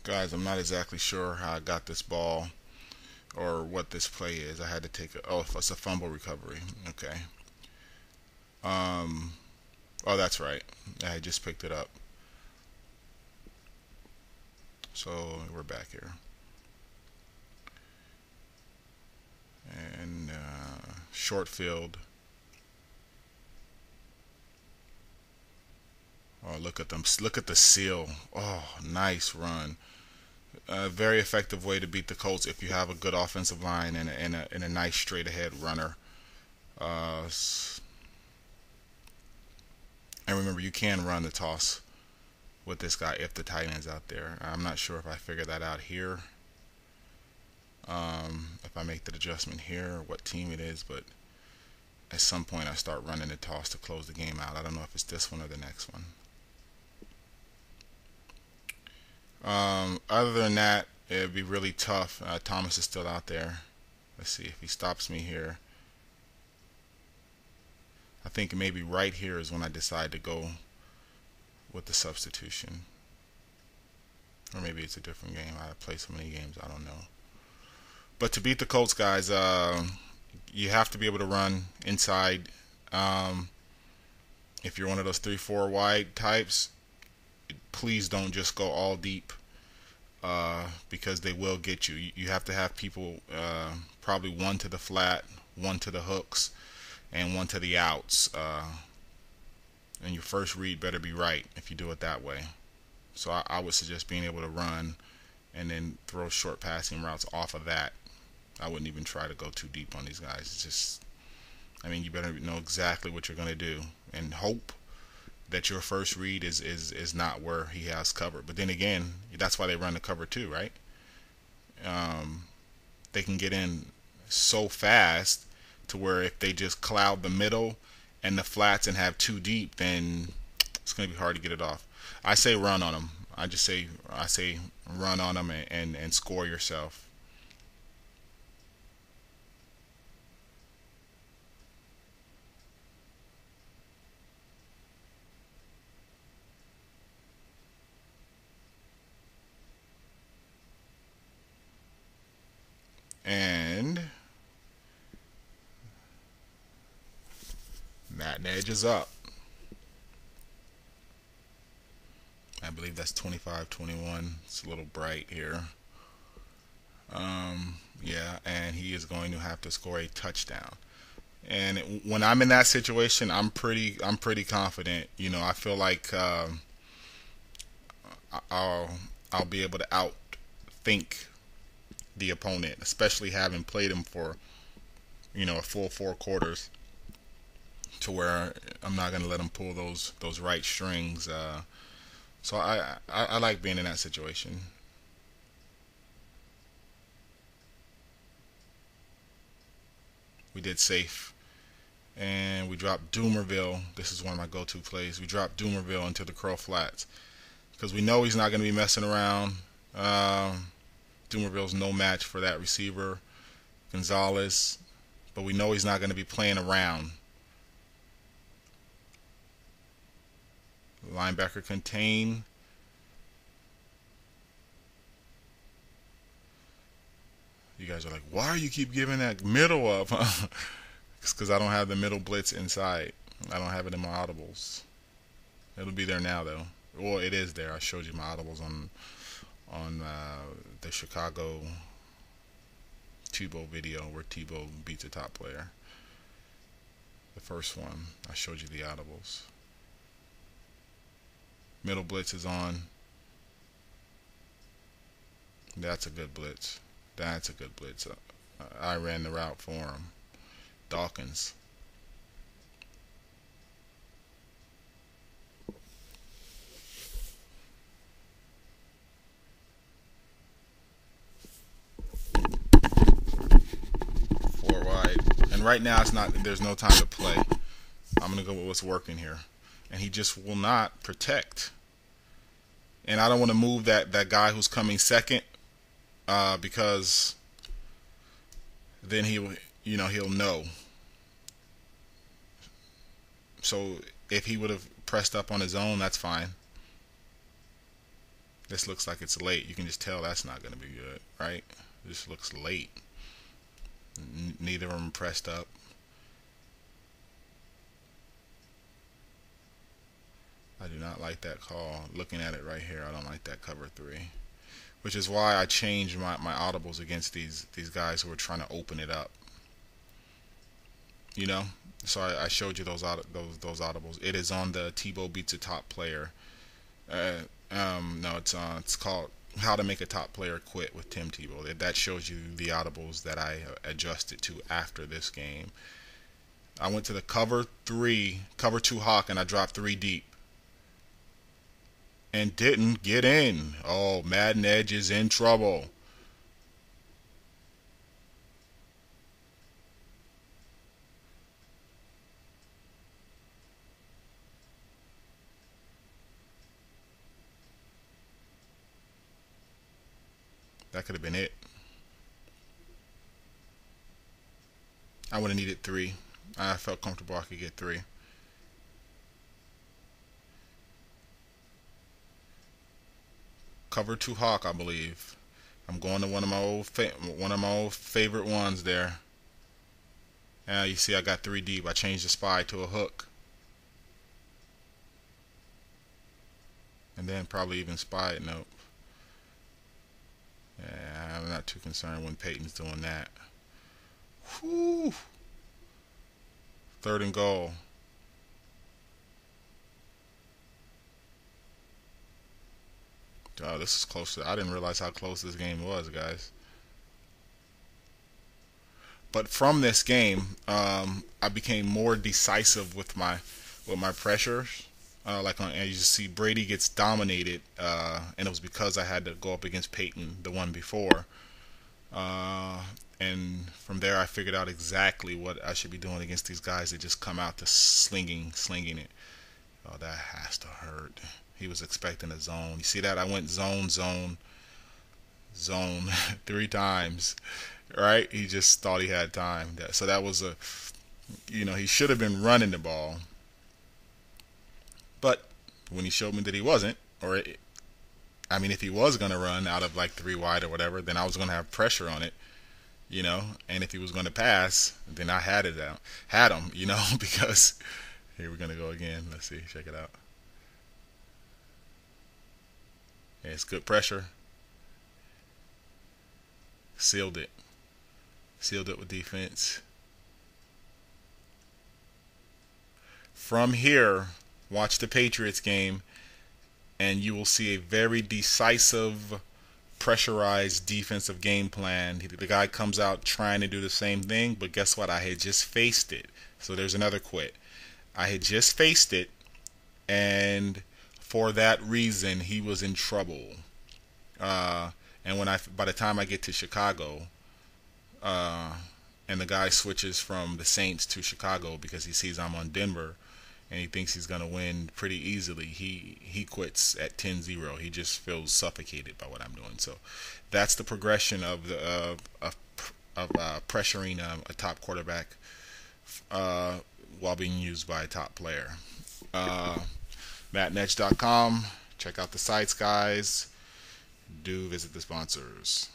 Guys, I'm not exactly sure how I got this ball or what this play is. I had to take a. Oh, it's a fumble recovery. Okay. Um. Oh, that's right. I just picked it up. So we're back here. And short field. Oh, look at them. Look at the seal. Oh, nice run. A very effective way to beat the Colts if you have a good offensive line and a nice straight ahead runner. Uh, and remember, you can run the toss with this guy if the tight end's out there. I'm not sure if I figure that out here. If I make the adjustment here, what team it is, but at some point I start running the toss to close the game out. I don't know if it's this one or the next one. Other than that, it'd be really tough. Thomas is still out there. Let's see if he stops me here. I think maybe right here is when I decide to go with the substitution. Or maybe it's a different game. I play so many games, I don't know. But to beat the Colts, guys, you have to be able to run inside. If you're one of those 3-4 wide types, please don't just go all deep because they will get you. You have to have people, probably one to the flat, one to the hooks, and one to the outs. And your first read better be right if you do it that way. So I would suggest being able to run and then throw short passing routes off of that. I wouldn't even try to go too deep on these guys. It's just, I mean, you better know exactly what you're going to do and hope that your first read is not where he has covered. But then again, that's why they run the cover too, right? They can get in so fast to where if they just cloud the middle and the flats and have too deep, then it's going to be hard to get it off. I say run on them. I say run on them and score yourself. And Maddenedge is up. I believe that's 25-21. It's a little bright here. Yeah, and he is going to have to score a touchdown. And when I'm in that situation, I'm pretty confident. You know, I feel like I'll I'll be able to outthink the opponent, especially having played him for a full 4 quarters, to where I'm not gonna let him pull those right strings. So I like being in that situation. We did safe, and we dropped Doomerville. This is one of my go-to plays. We dropped Doomerville into the curl flats because we know he's not going to be messing around. Doomerville's no match for that receiver, Gonzalez, but we know he's not going to be playing around. Linebacker contain. You guys are like, why do you keep giving that middle up? It's because I don't have the middle blitz inside. I don't have it in my audibles. It'll be there now, though. Well, it is there. I showed you my audibles on the Chicago Tebow video where Tebow beats a top player. The first one, I showed you the audibles. Middle blitz is on. That's a good blitz. That's a good blitz. I ran the route for him. Dawkins. Four wide. And right now it's not. There's no time to play. I'm gonna go with what's working here. And he just will not protect. And I don't want to move that guy who's coming second, because then he'll know. So if he would have pressed up on his own, that's fine. This looks like it's late. You can just tell that's not going to be good, right? This looks late. Neither of them pressed up. I do not like that call. Looking at it right here, I don't like that cover 3. Which is why I changed my audibles against these guys who are trying to open it up. You know? So I showed you those audibles. It is on the Tebow beats a top player. No, it's called How to Make a Top Player Quit with Tim Tebow. That shows you the audibles that I adjusted to after this game. I went to the cover 2 hawk, and I dropped 3 deep. And didn't get in. Oh, Maddenedge is in trouble. That could have been it. I would have needed 3. I felt comfortable I could get 3. Cover 2 hawk, I believe. I'm going to one of my old favorite ones there. Now you see I got 3 deep. I changed the spy to a hook. And then probably even spy it. Nope. Yeah, I'm not too concerned when Peyton's doing that. Whew. 3rd and goal. Oh, this is close. I didn't realize how close this game was, guys. But from this game, I became more decisive with my pressures. As you see, Brady gets dominated, and it was because I had to go up against Peyton the one before. And from there, I figured out exactly what I should be doing against these guys that just come out to slinging it. Oh, that has to hurt. He was expecting a zone. You see that? I went zone 3 times, right? He just thought he had time. So that was he should have been running the ball. But when he showed me that he wasn't, if he was going to run out of like 3 wide or whatever, then I was going to have pressure on it, and if he was going to pass, then I had him, because here we're going to go again. Let's see, check it out. Yeah, it's good pressure. Sealed it with defense. From here, watch the Patriots game, and you will see a very decisive, pressurized defensive game plan. The guy comes out trying to do the same thing, but guess what? I had just faced it. So there's another quit. I had just faced it, and for that reason, he was in trouble. And by the time I get to Chicago, and the guy switches from the Saints to Chicago because he sees I'm on Denver, and he thinks he's going to win pretty easily, he quits at 10-0. He just feels suffocated by what I'm doing. So that's the progression of pressuring a top quarterback while being used by a top player. Maddenedge.com. Check out the sites, guys. Do visit the sponsors.